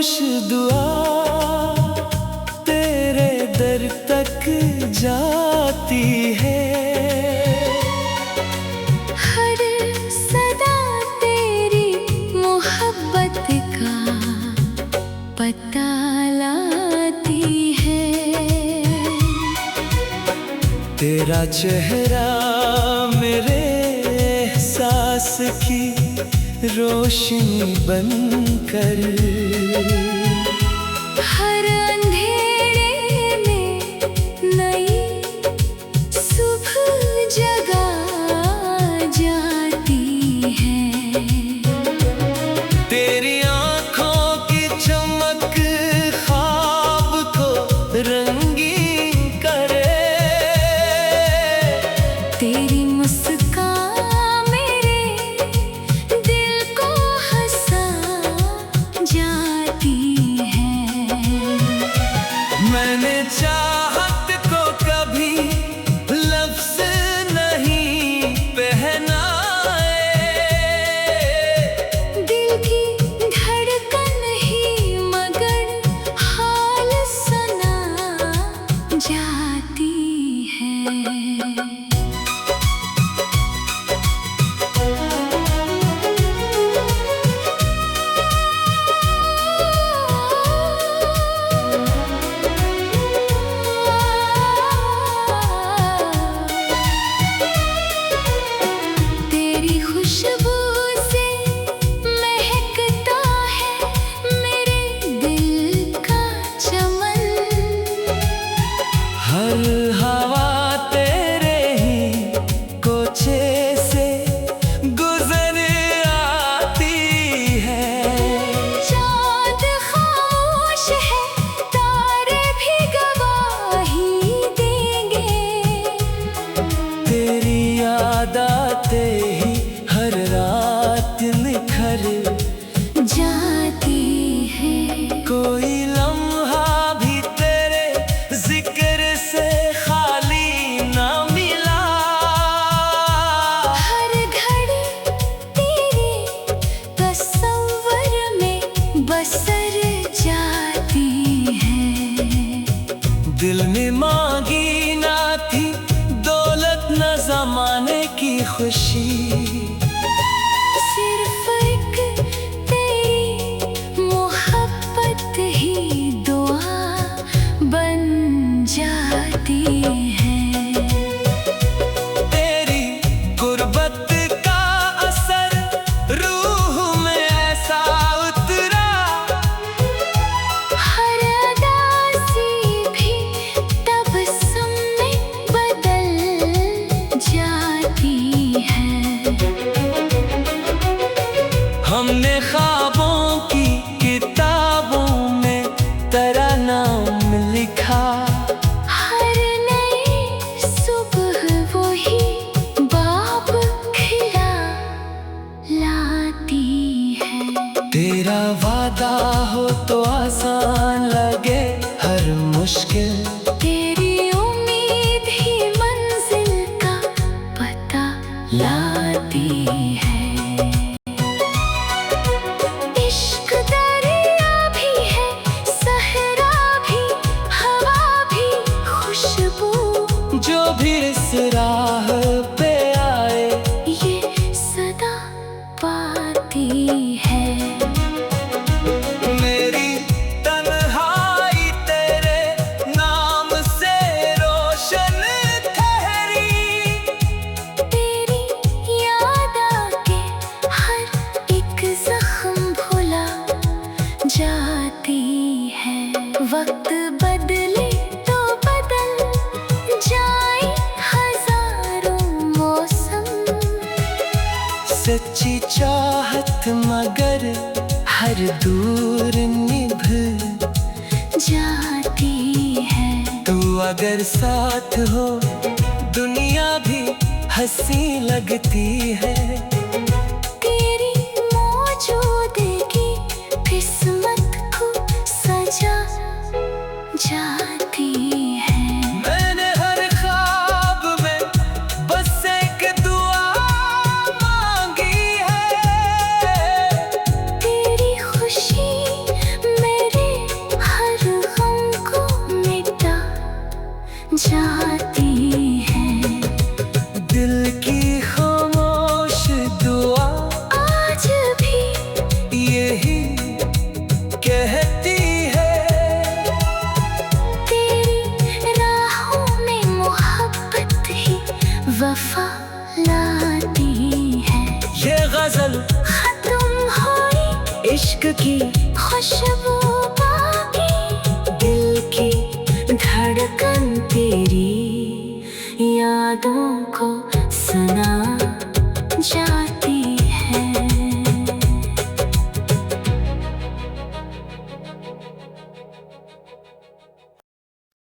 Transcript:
खामोश दुआ तेरे दर तक जाती है। हर सदा तेरी मोहब्बत का पता लाती है। तेरा चेहरा मेरे एहसास की रोशनी बनकर हर अंधेरे में नई सुबह जगा जाती है। तेरी आँखों की चमक ख्वाब को रंगीन करे। तेरी मुस्कान मेरे दिल को हंसा जाती है। मैंने चाहत को कभी लफ्ज़ नहीं पहनाए। दिल की धड़कन ही मगर हाल सुना जाती है। तेरी खुशबू से महकता है मेरे दिल का चमन। हर हवा तेरे ही कोचे से गुजर आती है। चाँद खामोश है तारे भी गवाही देंगे। तेरी याद आते ही हर रात निखर जाती है। कोई लम्हा भी तेरे जिक्र से खाली ना मिला। हर घड़ी तेरे तस्वर में बसर जाती है। दिल ने मांगी ना थी दौलत न ज़माने की खुशी। सिर्फ एक तेरी मोहब्बत ही दुआ बन जाती है। तेरी गुर्बत का असर रूह में ऐसा उतरा। हर अदासी भी तबस्सुम में बदल जाती है। हमने ख्वाबों की किताबों में तेरा नाम लिखा। हर नई सुबह वही बाब खिला लाती है। तेरा वादा हो तो आसान लगे हर मुश्किल। तेरी उम्मीद ही मंजिल का पता लाती है। इश्क दरिया भी है सहरा भी हवा भी खुशबू। जो भी इस राह पे आए ये सदा पाती है। मेरी तन्हाई तेरे नाम से रोशन ठहरी। तेरी याद आके हर एक जख्म भुला जाती है। वक्त बदले तो बदल जाए हजारों मौसम। सच्ची चाहत मगर हर दूर निभ जाती है। तू अगर साथ हो दुनिया भी हंसी लगती है। तेरी मौजूदगी किस्मत को सजा जाती है। मैंने हर ख्वाब में बस एक दुआ मांगी है। तेरी खुशी में जाती है। दिल की खामोश दुआ आज भी यही कहती है, तेरी राहों में मोहब्बत ही वफा लाती है। ये गजल खत्म हुई इश्क की खुशबू बाकी, दिल की धड़कन तेरी यादों को सुना जाती